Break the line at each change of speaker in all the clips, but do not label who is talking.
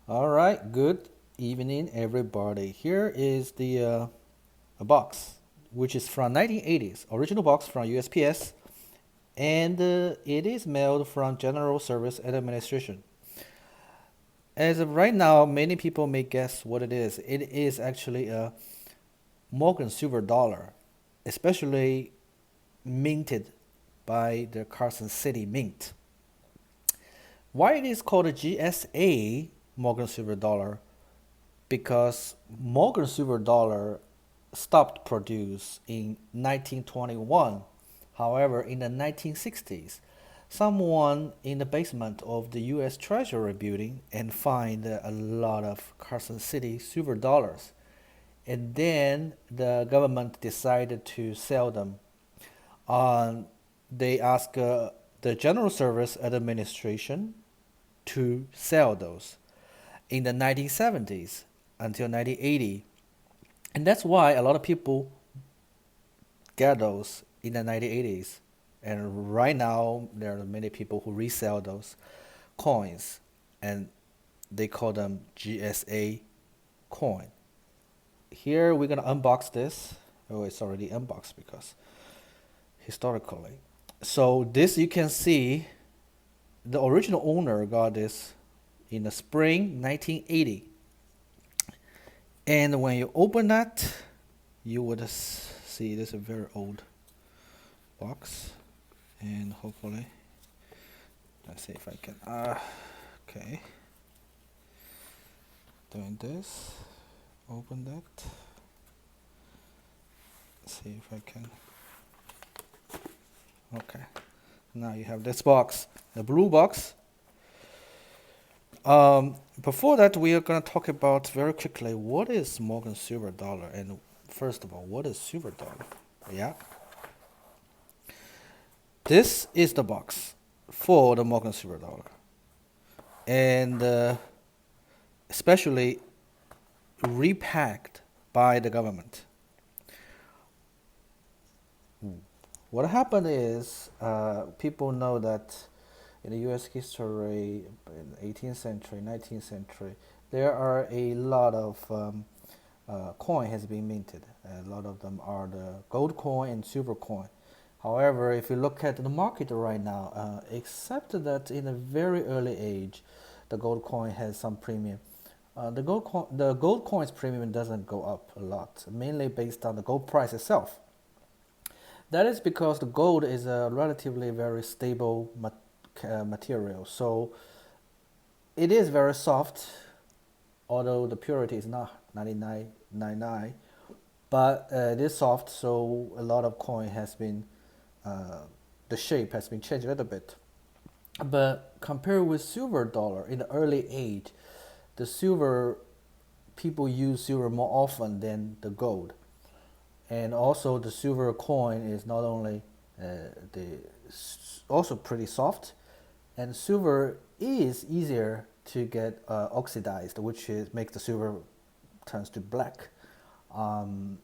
All right, good evening, everybody. Here is the a box, which is from 1980s, original box from USPS, and it is mailed from General Service Administration. As of right now, many people may guess what it is. It is actually a Morgan silver dollar, especially minted by the Carson City Mint. Why it is called a GSA Morgan silver dollar? Because Morgan silver dollar stopped produce in 1921. However, in the 1960s, someone in the basement of the U.S. Treasury building and find a lot of Carson City silver dollars, and then the government decided to sell them. Um, they asked the General Service Administration to sell those in the 1970s until 1980. And that's why a lot of people get those in the 1980s. And right now, there are many people who resell those coins and they call them GSA coin. Here we're going to unbox this. Oh, it's already unboxed because historically. So this you can see the original owner got this in the spring 1980. And when you open that, you would see this is a very old box. And hopefully, let's see if I can. Okay. Doing this. Open that. See if I can. Okay. Now you have this box, the blue box. Before that, we are going to talk about very quickly what is Morgan silver dollar, and first of all, what is silver dollar? Yeah, this is the box for the Morgan silver dollar, and especially repacked by the government. What happened is people know that in the U.S. history, in 18th century, 19th century, there are a lot of coin has been minted. A lot of them are the gold coin and silver coin. However, if you look at the market right now, except that in a very early age, the gold coin has some premium. The gold coin's premium doesn't go up a lot, mainly based on the gold price itself. That is because the gold is a relatively very stable material, so it is very soft, although the purity is not 99.99, but it is soft, so a lot of coin has been, uh, the shape has been changed a little bit. But compared with silver dollar in the early age, the silver people use silver more often than the gold, and also the silver coin is not only the also pretty soft, and silver is easier to get oxidized, which is makes the silver turns to black. Um,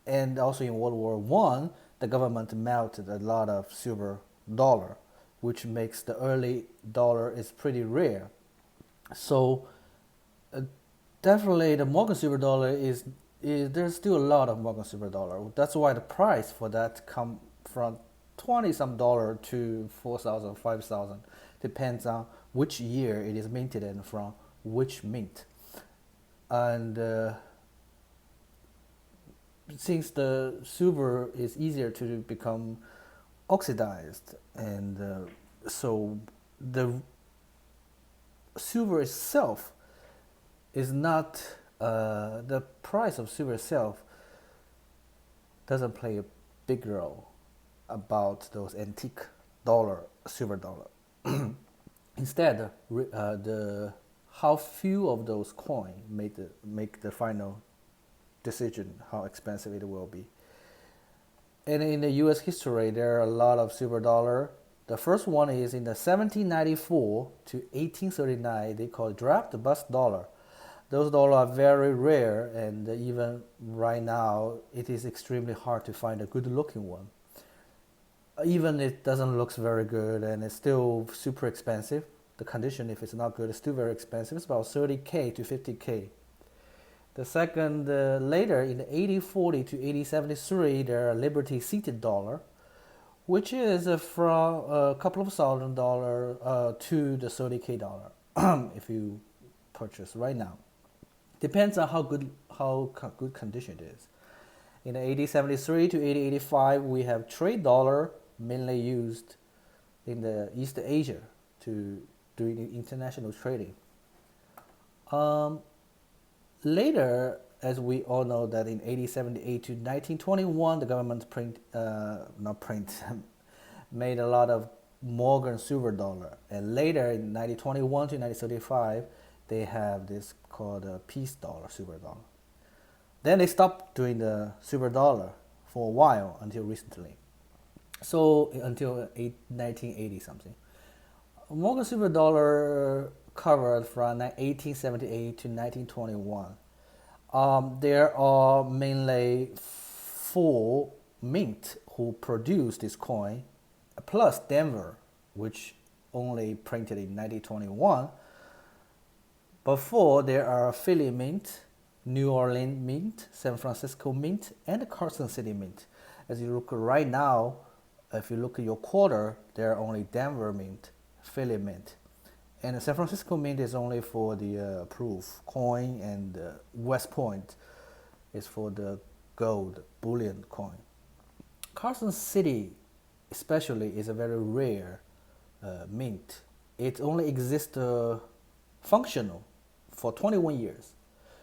and also in World War I, the government melted a lot of silver dollar, which makes the early dollar is pretty rare. So uh, definitely the Morgan silver dollar is there's still a lot of Morgan silver dollar. That's why the price for that come from 20 some dollar to 4,000, 5,000, depends on which year it is minted and from which mint. And since the silver is easier to become oxidized, and so the silver itself is not the price of silver itself doesn't play a big role about those antique dollar, silver dollar. Instead, the how few of those coins make the final decision how expensive it will be. And in the U.S. history, there are a lot of silver dollar. The first one is in the 1794 to 1839. They call it draft bust dollar. Those dollars are very rare, and even right now, it is extremely hard to find a good looking one. Even it doesn't look very good, and it's still super expensive. the condition, if it's not good, it's still very expensive. It's about 30K to 50K. The second, later in the 8040 to 8073, there are Liberty seated dollar, which is from a couple of $1,000 to the 30K dollar if you purchase right now. Depends on how good condition it is. In the 8073 to 8085, we have trade dollar mainly used in the East Asia to do international trading. Later, as we all know, that in 1878 to 1921, the government made a lot of Morgan silver dollar, and later in 1921 to 1935, they have this called a peace dollar, silver dollar. Then they stopped doing the silver dollar for a while until recently. So until 1980 something. Morgan silver dollar covered from 1878 to 1921. There are mainly 4 mint who produce this coin, plus Denver, which only printed in 1921. Before, there are Philly Mint, New Orleans Mint, San Francisco Mint, and Carson City Mint. As you look right now, if you look at your quarter, there are only Denver Mint, Philly Mint. And the San Francisco Mint is only for the approved coin, and West Point is for the gold bullion coin. Carson City especially is a very rare mint. It only exists functional for 21 years.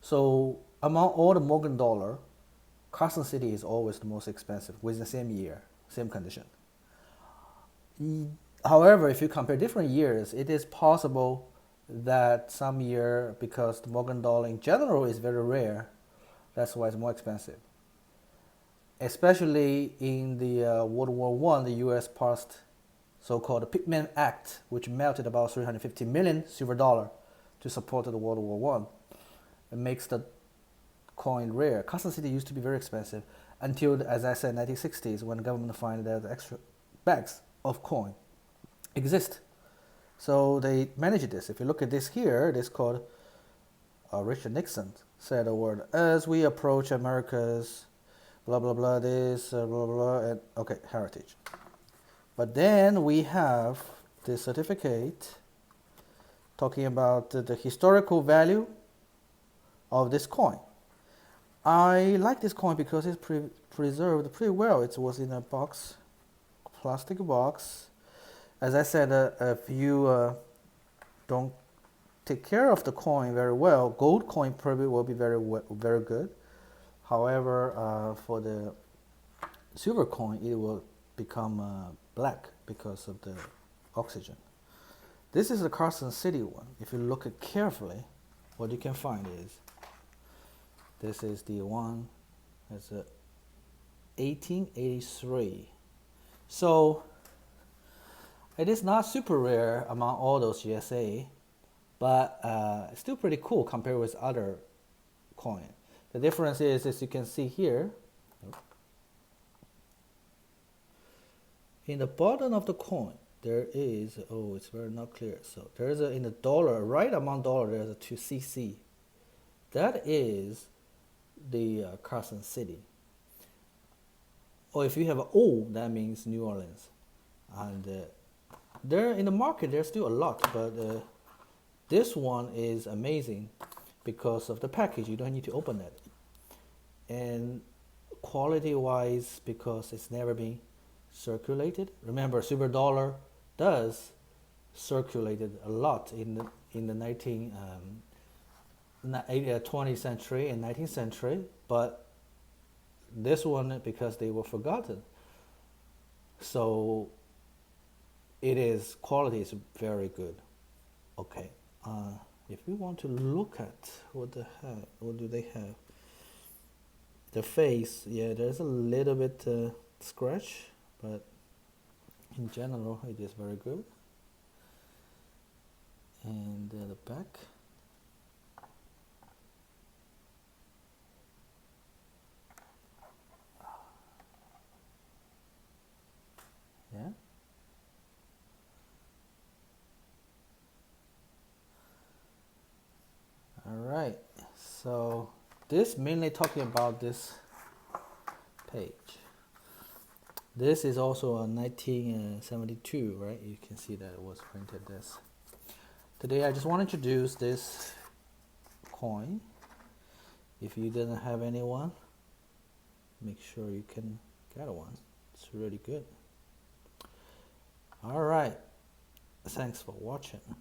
So among all the Morgan dollar, Carson City is always the most expensive within the same year, same condition. However, if you compare different years, it is possible that some year, because the Morgan dollar in general is very rare, that's why it's more expensive. Especially in the World War I, the U.S. passed so-called Pittman Act, which melted about 350 million silver dollar to support the World War I. It makes the coin rare. Carson City used to be very expensive until, as I said, 1960s, when the government found that the extra bags of coin exist. So they managed this. If you look at this here, it is called Richard Nixon said a word, as we approach America's blah blah blah this blah blah, and okay, heritage. But then we have the certificate talking about the historical value of this coin. I like this coin because it's preserved pretty well. It was in a box, plastic box. As I said, if you don't take care of the coin very well, gold coin probably will be very good. However, for the silver coin, it will become black because of the oxygen. This is the Carson City one. If you look at carefully, what you can find is this is the one that's 1883. So it is not super rare among all those GSA, but it's still pretty cool compared with other coin. The difference is, as you can see here, in the bottom of the coin, there is, oh, it's very not clear. So there is in the dollar, right among dollar, there's a 2cc. That is the Carson City. Or if you have an O, that means New Orleans. And there in the market, there's still a lot, but this one is amazing because of the package. You don't need to open it. And quality-wise, because it's never been circulated. Remember, silver dollar does circulated a lot in the 20th century and 19th century, but this one, because they were forgotten, so quality is very good. Okay, if we want to look at what do they have? The face, yeah, there's a little bit scratch, but in general it is very good. And the back, yeah, So this mainly talking about this page. This is also a 1972, right? You can see that it was printed this. Today I just want to introduce this coin. If you didn't have anyone, make sure you can get one. It's really good. All right. Thanks for watching.